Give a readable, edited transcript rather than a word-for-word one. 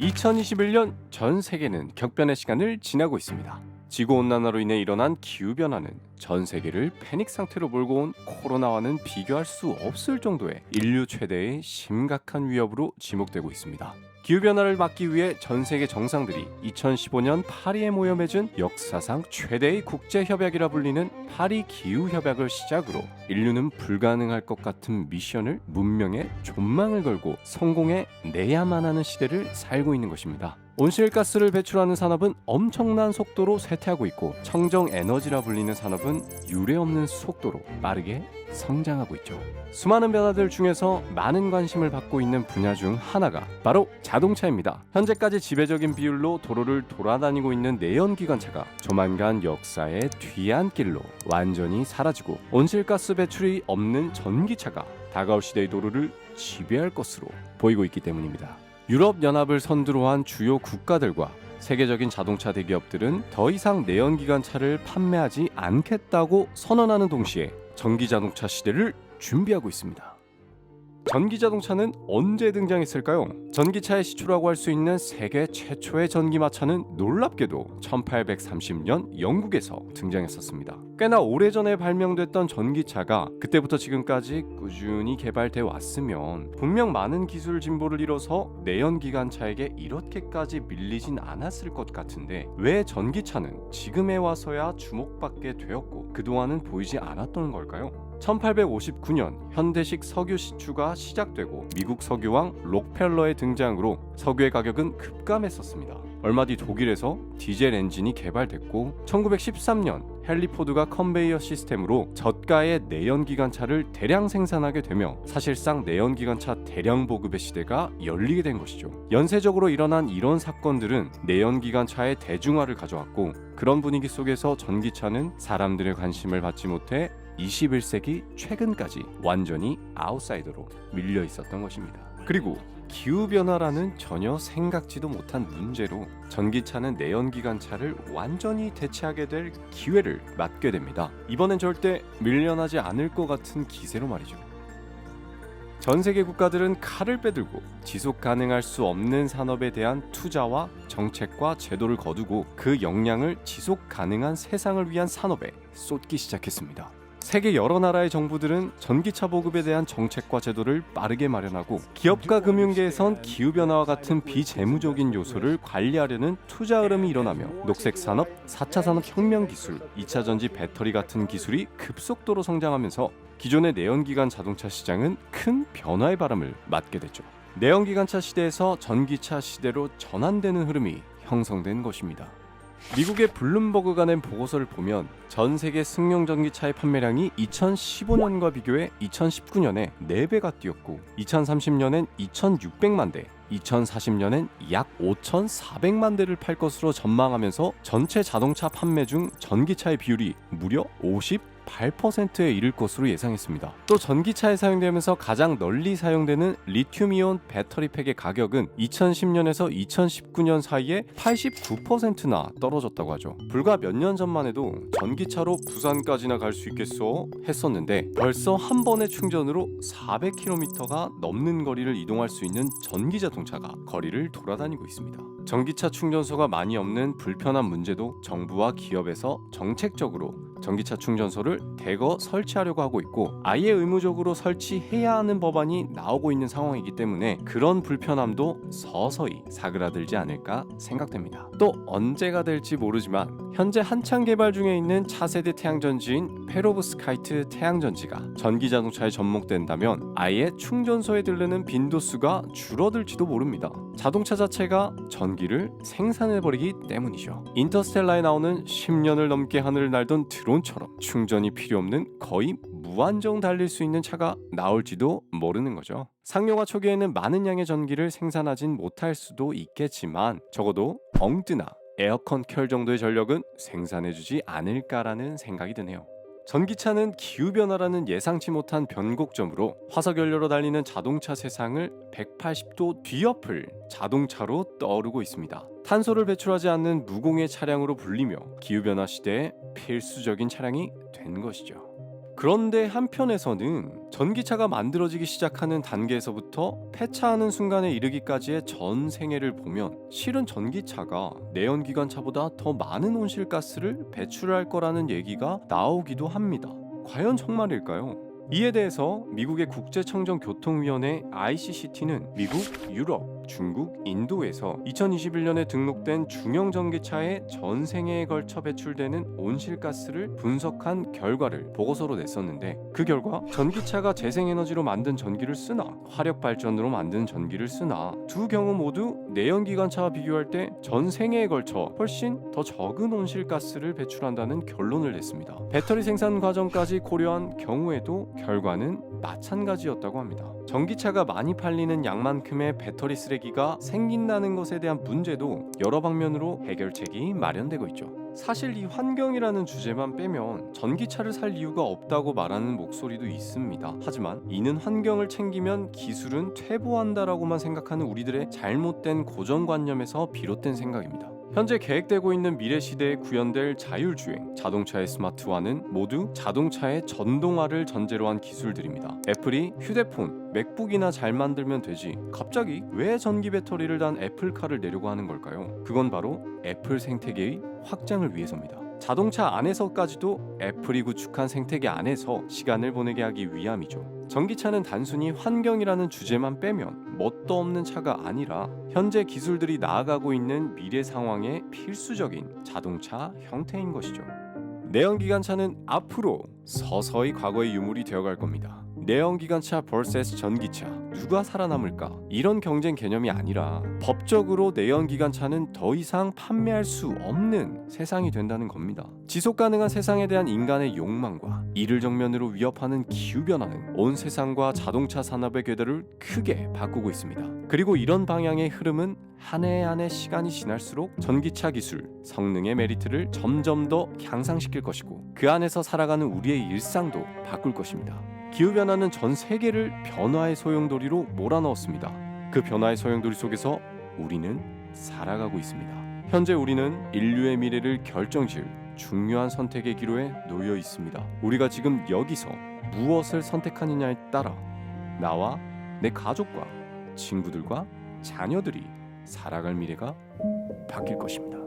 2021년 전 세계는 격변의 시간을 지나고 있습니다. 지구온난화로 인해 일어난 기후변화는 전 세계를 패닉 상태로 몰고 온 코로나와는 비교할 수 없을 정도의 인류 최대의 심각한 위협으로 지목되고 있습니다. 기후변화를 막기 위해 전 세계 정상들이 2015년 파리에 모여 맺은 역사상 최대의 국제협약이라 불리는 파리 기후협약을 시작으로 인류는 불가능할 것 같은 미션을 문명에 존망을 걸고 성공해 내야만 하는 시대를 살고 있는 것입니다. 온실가스를 배출하는 산업은 엄청난 속도로 쇠퇴하고 있고 청정에너지라 불리는 산업은 유례없는 속도로 빠르게 성장하고 있죠. 수많은 변화들 중에서 많은 관심을 받고 있는 분야 중 하나가 바로 자동차입니다. 현재까지 지배적인 비율로 도로를 돌아다니고 있는 내연기관차가 조만간 역사의 뒤안길로 완전히 사라지고 온실가스 배출이 없는 전기차가 다가올 시대의 도로를 지배할 것으로 보이고 있기 때문입니다. 유럽연합을 선두로 한 주요 국가들과 세계적인 자동차 대기업들은 더 이상 내연기관차를 판매하지 않겠다고 선언하는 동시에 전기자동차 시대를 준비하고 있습니다. 전기자동차는 언제 등장했을까요? 전기차의 시초라고 할 수 있는 세계 최초의 전기마차는 놀랍게도 1830년 영국에서 등장했었습니다. 꽤나 오래전에 발명됐던 전기차가 그때부터 지금까지 꾸준히 개발돼 왔으면 분명 많은 기술 진보를 이뤄서 내연기관차에게 이렇게까지 밀리진 않았을 것 같은데 왜 전기차는 지금에 와서야 주목받게 되었고 그동안은 보이지 않았던 걸까요? 1859년 현대식 석유 시추가 시작되고 미국 석유왕 록펠러의 등장으로 석유의 가격은 급감했었습니다. 얼마 뒤 독일에서 디젤 엔진이 개발됐고 1913년 헨리 포드가 컨베이어 시스템으로 저가의 내연기관차를 대량 생산하게 되며 사실상 내연기관차 대량 보급의 시대가 열리게 된 것이죠. 연쇄적으로 일어난 이런 사건들은 내연기관차의 대중화를 가져왔고 그런 분위기 속에서 전기차는 사람들의 관심을 받지 못해 21세기 최근까지 완전히 아웃사이더로 밀려 있었던 것입니다. 그리고 기후변화라는 전혀 생각지도 못한 문제로 전기차는 내연기관차를 완전히 대체하게 될 기회를 맞게 됩니다. 이번엔 절대 밀려나지 않을 것 같은 기세로 말이죠. 전 세계 국가들은 칼을 빼들고 지속 가능할 수 없는 산업에 대한 투자와 정책과 제도를 거두고 그 역량을 지속 가능한 세상을 위한 산업에 쏟기 시작했습니다. 세계 여러 나라의 정부들은 전기차 보급에 대한 정책과 제도를 빠르게 마련하고 기업과 금융계에선 기후변화와 같은 비재무적인 요소를 관리하려는 투자 흐름이 일어나며 녹색산업, 4차 산업혁명 기술, 2차 전지 배터리 같은 기술이 급속도로 성장하면서 기존의 내연기관 자동차 시장은 큰 변화의 바람을 맞게 됐죠. 내연기관차 시대에서 전기차 시대로 전환되는 흐름이 형성된 것입니다. 미국의 블룸버그가 낸 보고서를 보면 전 세계 승용 전기차의 판매량이 2015년과 비교해 2019년에 4배가 뛰었고 2030년엔 2,600만 대, 2040년엔 약 5,400만 대를 팔 것으로 전망하면서 전체 자동차 판매 중 전기차의 비율이 무려 58%에 이를 것으로 예상했습니다. 또 전기차에 사용되면서 가장 널리 사용되는 리튬이온 배터리팩의 가격은 2010년에서 2019년 사이에 89%나 떨어졌다고 하죠. 불과 몇 년 전만 해도 전기차로 부산까지나 갈 수 있겠어 했었는데 벌써 한 번의 충전으로 400km가 넘는 거리를 이동할 수 있는 전기자동차가 거리를 돌아다니고 있습니다. 전기차 충전소가 많이 없는 불편한 문제도 정부와 기업에서 정책적으로 전기차 충전소를 대거 설치하려고 하고 있고 아예 의무적으로 설치해야 하는 법안이 나오고 있는 상황이기 때문에 그런 불편함도 서서히 사그라들지 않을까 생각됩니다. 또 언제가 될지 모르지만 현재 한창 개발 중에 있는 차세대 태양전지인 페로브스카이트 태양전지가 전기자동차에 접목된다면 아예 충전소에 들르는 빈도수가 줄어들지도 모릅니다. 자동차 자체가 전기를 생산해버리기 때문이죠. 인터스텔라에 나오는 10년을 넘게 하늘을 날던 드론처럼 충전이 필요 없는 거의 무한정 달릴 수 있는 차가 나올지도 모르는 거죠. 상용화 초기에는 많은 양의 전기를 생산하진 못할 수도 있겠지만 적어도 엉뜨나 에어컨 켤 정도의 전력은 생산해주지 않을까라는 생각이 드네요. 전기차는 기후변화라는 예상치 못한 변곡점으로 화석연료로 달리는 자동차 세상을 180도 뒤엎을 자동차로 떠오르고 있습니다. 탄소를 배출하지 않는 무공해 차량으로 불리며 기후변화 시대에 필수적인 차량이 된 것이죠. 그런데 한편에서는 전기차가 만들어지기 시작하는 단계에서부터 폐차하는 순간에 이르기까지의 전 생애를 보면 실은 전기차가 내연기관차보다 더 많은 온실가스를 배출할 거라는 얘기가 나오기도 합니다. 과연 정말일까요? 이에 대해서 미국의 국제청정교통위원회 ICCT는 미국, 유럽, 중국, 인도에서 2021년에 등록된 중형 전기차의 전 생애에 걸쳐 배출되는 온실가스를 분석한 결과를 보고서로 냈었는데, 그 결과 전기차가 재생에너지로 만든 전기를 쓰나 화력 발전으로 만든 전기를 쓰나 두 경우 모두 내연기관차와 비교할 때 전 생애에 걸쳐 훨씬 더 적은 온실가스를 배출한다는 결론을 냈습니다. 배터리 생산 과정까지 고려한 경우에도 결과는 마찬가지였다고 합니다. 전기차가 많이 팔리는 양만큼의 배터리 쓰레기가 생긴다는 것에 대한 문제도 여러 방면으로 해결책이 마련되고 있죠. 사실 이 환경이라는 주제만 빼면 전기차를 살 이유가 없다고 말하는 목소리도 있습니다. 하지만 이는 환경을 챙기면 기술은 퇴보한다라고만 생각하는 우리들의 잘못된 고정관념에서 비롯된 생각입니다. 현재 계획되고 있는 미래 시대에 구현될 자율주행, 자동차의 스마트화는 모두 자동차의 전동화를 전제로 한 기술들입니다. 애플이 휴대폰, 맥북이나 잘 만들면 되지 갑자기 왜 전기 배터리를 단 애플카를 내려고 하는 걸까요? 그건 바로 애플 생태계의 확장을 위해서입니다. 자동차 안에서까지도 애플이 구축한 생태계 안에서 시간을 보내게 하기 위함이죠. 전기차는 단순히 환경이라는 주제만 빼면 뭣도 없는 차가 아니라 현재 기술들이 나아가고 있는 미래 상황에 필수적인 자동차 형태인 것이죠. 내연기관차는 앞으로 서서히 과거의 유물이 되어갈 겁니다. 내연기관차 vs 전기차 누가 살아남을까? 이런 경쟁 개념이 아니라 법적으로 내연기관차는 더 이상 판매할 수 없는 세상이 된다는 겁니다. 지속가능한 세상에 대한 인간의 욕망과 이를 정면으로 위협하는 기후변화는 온 세상과 자동차 산업의 궤도를 크게 바꾸고 있습니다. 그리고 이런 방향의 흐름은 한 해 한 해 시간이 지날수록 전기차 기술, 성능의 메리트를 점점 더 향상시킬 것이고 그 안에서 살아가는 우리의 일상도 바꿀 것입니다. 기후변화는 전 세계를 변화의 소용돌이로 몰아넣었습니다. 그 변화의 소용돌이 속에서 우리는 살아가고 있습니다. 현재 우리는 인류의 미래를 결정지을 중요한 선택의 기로에 놓여 있습니다. 우리가 지금 여기서 무엇을 선택하느냐에 따라 나와 내 가족과 친구들과 자녀들이 살아갈 미래가 바뀔 것입니다.